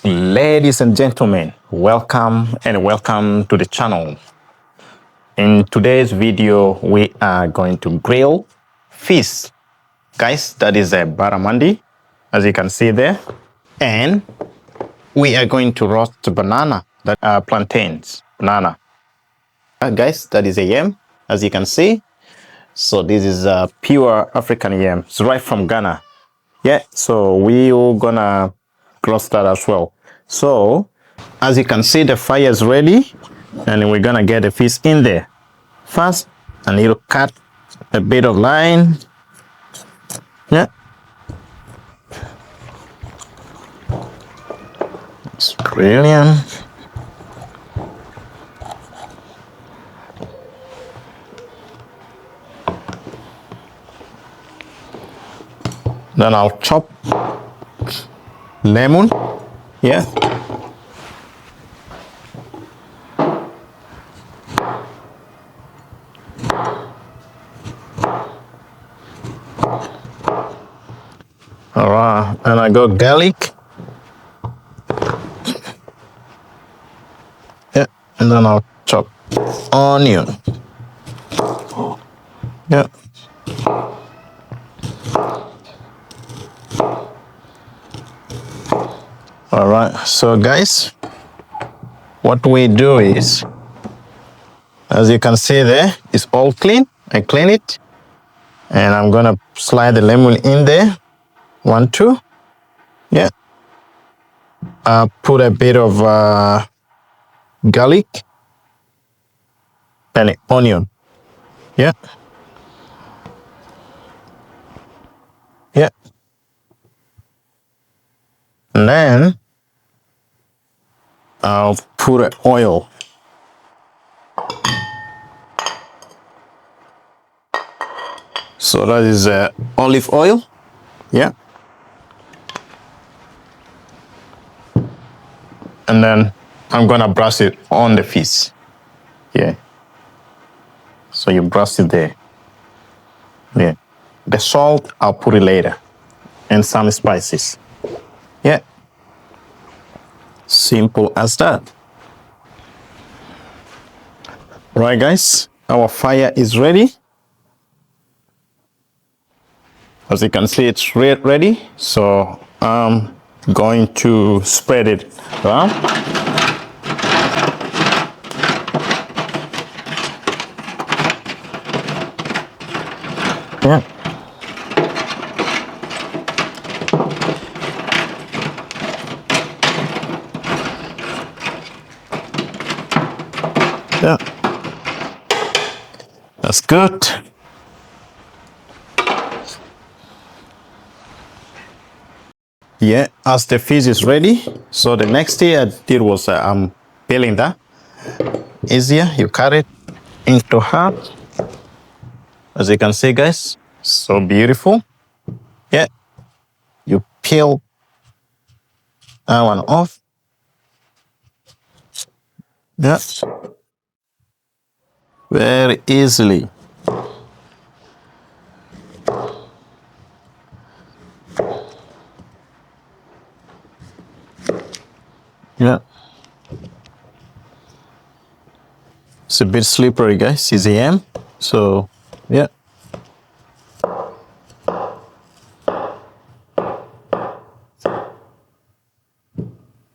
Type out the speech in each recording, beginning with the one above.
Ladies and gentlemen, welcome to the channel. In today's video, we are going to grill fish. Guys, that is a barramundi, as you can see there. And we are going to roast banana, that are plantains, banana. Guys, that is a yam, as you can see. So this is a pure African yam. It's right from Ghana. Yeah, so we are gonna roast that as well. So, as you can see, the fire is ready, and we're gonna get the fish in there. First, I need to cut a bit of line. Yeah. It's brilliant. Then I'll chop lemon. Yeah. All right, and I got garlic. Yeah, and then I'll chop onion. Yeah. All right, so guys, what we do is, as you can see there, it's all clean. I clean it, and I'm gonna slide the lemon in there. 1, 2. Yeah. Put a bit of garlic and onion. Yeah. Yeah. And then I'll put oil. So that is olive oil. Yeah. And then I'm gonna brush it on the fish. Yeah. So you brush it there. Yeah. The salt, I'll put it later. And some spices. Yeah. Simple as that. Right, guys, our fire is ready. As you can see, it's ready. So I'm going to spread it around. Yeah. Yeah. That's good. Yeah, as the fish is ready, so the next thing I did was I'm peeling that. Easier, you cut it into half. As you can see, guys, so beautiful. Yeah, you peel that one off. Yeah, very easily. Yeah. It's a bit slippery, guys. It's a yam. So, yeah.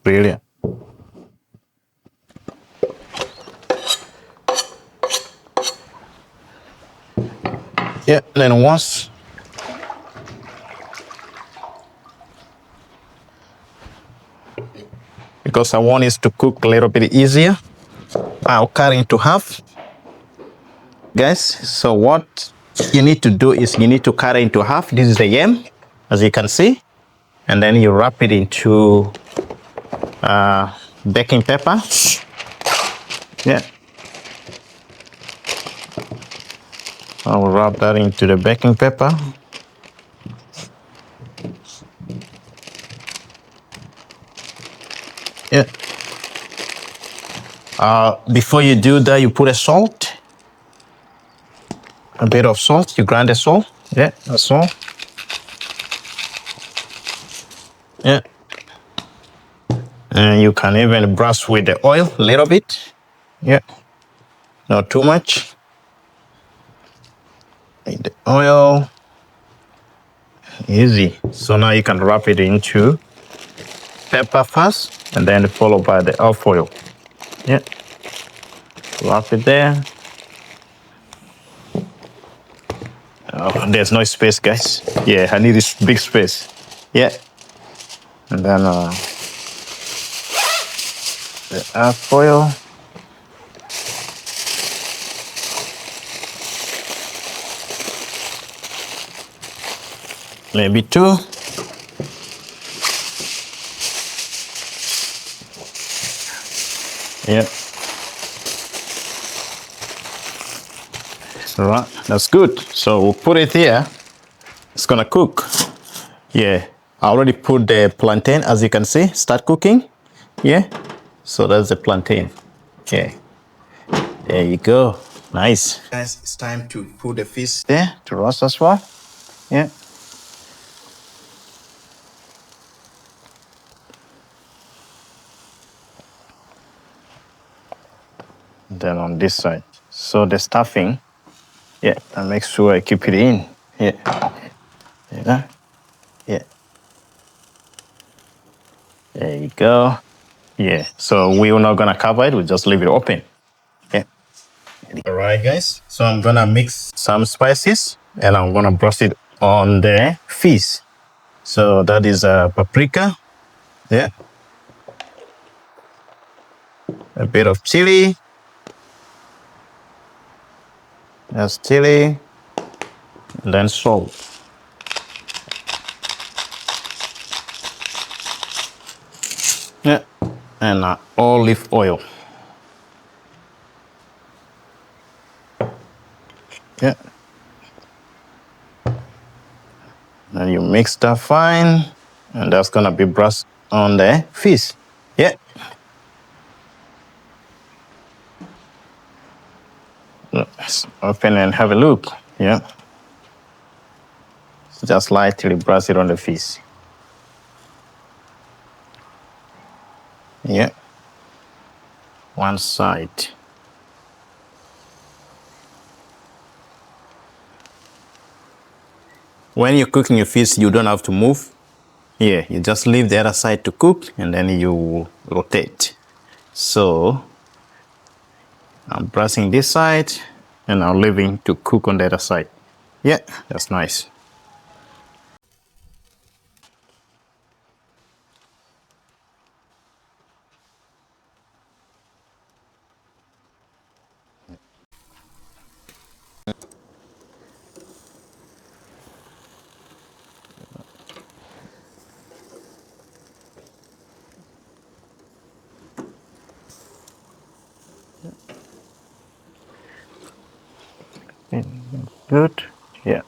Brilliant. Yeah, then once because I want it to cook a little bit easier, I'll cut it into half. Guys, so what you need to do is you need to cut it into half. This is the yam, as you can see. And then you wrap it into baking paper. Yeah. I'll wrap that into the baking paper. Yeah. Before you do that, you put a salt. A bit of salt. You grind the salt. Yeah, that's all. Yeah. And you can even brush with the oil a little bit. Yeah, not too much. With the oil, easy. So now you can wrap it into pepper first, and then followed by the alpha oil. Yeah, wrap it there. Oh, there's no space, guys. Yeah, I need this big space. Yeah, and then the alpha oil. Maybe two. Yeah. All right, that's good. So we'll put it here. It's gonna cook. Yeah, I already put the plantain, as you can see, start cooking. Yeah, so that's the plantain. Okay, there you go. Nice. Guys, it's time to put the fish there to roast as well. Yeah. Then on this side. So the stuffing, yeah, and make sure I keep it in. Yeah. Yeah. Yeah. There you go. Yeah. So we're not gonna cover it, we'll just leave it open. Yeah. All right, guys. So I'm gonna mix some spices and I'm gonna brush it on the fish. So that is paprika. Yeah. A bit of chili. That's chili. And then salt. Yeah. And olive oil. Yeah. And you mix that fine. And that's gonna be brushed on the fish. Yeah. Let's open and have a look. Yeah. Just lightly brush it on the fish. Yeah. One side. When you're cooking your fish, you don't have to move. Yeah, you just leave the other side to cook and then you rotate. So I'm brushing this side and I'm leaving to cook on the other side. Yeah, that's nice. Good. Yeah.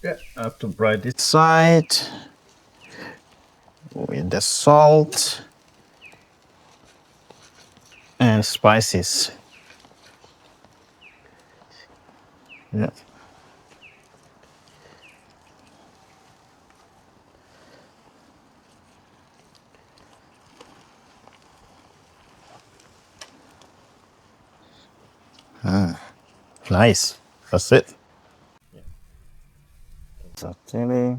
Yeah, I have to fry this side with the salt and spices. Yeah. Nice. That's it. So chili.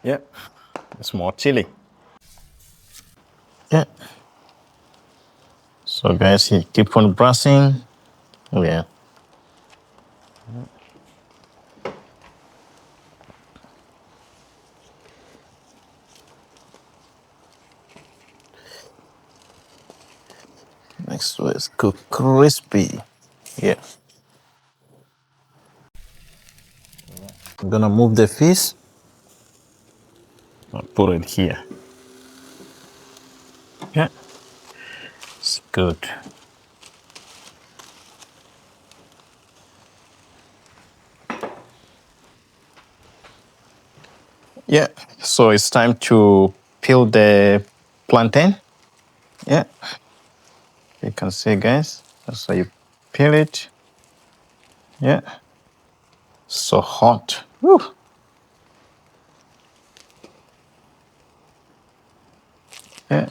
Yeah. It's more chili. Yeah. So guys, you keep on brushing. Yeah. Next one is cook crispy. Yeah. I'm gonna move the fish. I'll put it here. Yeah. It's good. Yeah. So it's time to peel the plantain. Yeah. You can see, guys. That's how you peel it. Yeah. So hot. Woo. Yeah.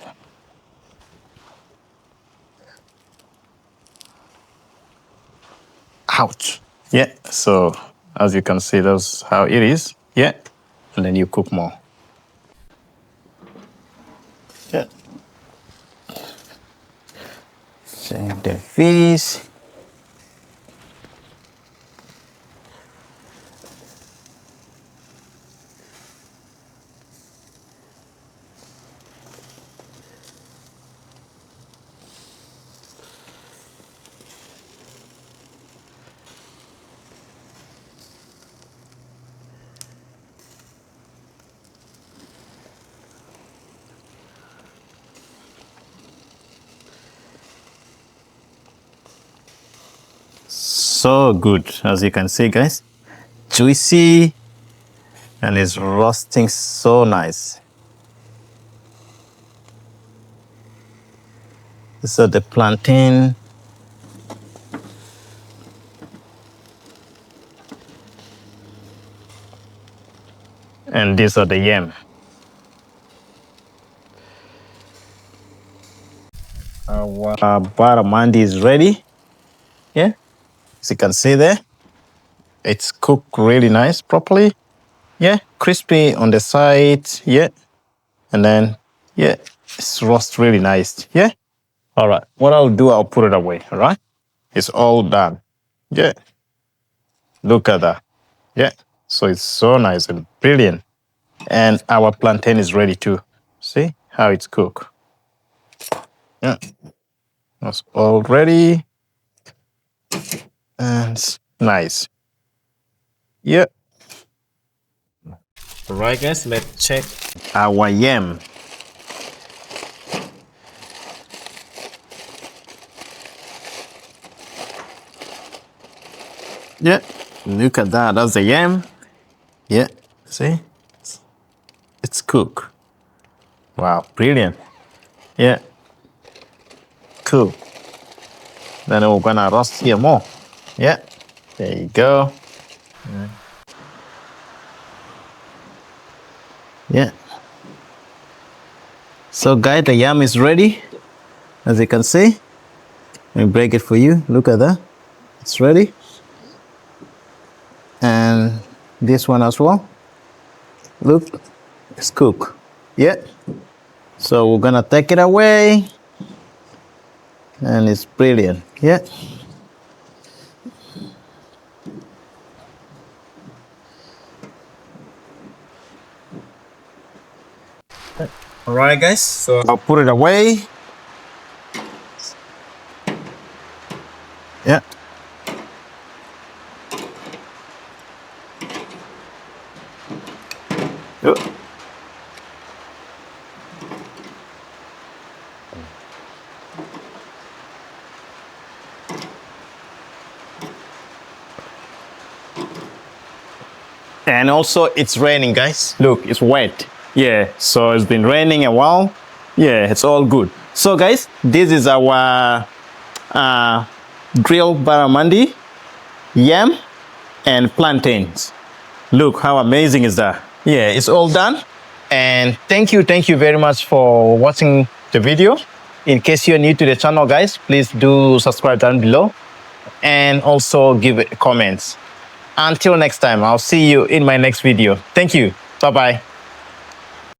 Ouch. Yeah, so as you can see, that's how it is. Yeah, and then you cook more. Yeah. Save the fish. So good, as you can see, guys. Juicy, and it's roasting so nice. So the plantain, and these are the yam. Our barramundi is ready. Yeah, as you can see there, it's cooked really nice, properly. Yeah, crispy on the side. Yeah, and then yeah, it's roast really nice. Yeah. All right. What I'll do, I'll put it away. All right. It's all done. Yeah. Look at that. Yeah. So it's so nice and brilliant. And our plantain is ready too. See how it's cooked. Yeah. That's all ready. And it's nice. Yeah. All right, guys, let's check our yam. Yeah. Look at that. That's the yam. Yeah. See? It's cooked. Wow, brilliant. Yeah. Cool. Then we're gonna roast here more. Yeah. There you go. Yeah. So guys, the yam is ready. As you can see. Let me break it for you. Look at that. It's ready. And this one as well. Look, it's cooked. Yeah. So we're gonna take it away. And it's brilliant. Yeah. All right, guys. So I'll put it away. Yeah. Yep. And also it's raining, guys. Look, it's wet. Yeah, so it's been raining a while. Yeah, it's all good. So guys, this is our grilled barramundi, yam, and plantains. Look, how amazing is that? Yeah, it's all done. And thank you very much for watching the video. In case you're new to the channel, guys, please do subscribe down below and also give it comments. Until next time, I'll see you in my next video. Thank you. Bye-bye.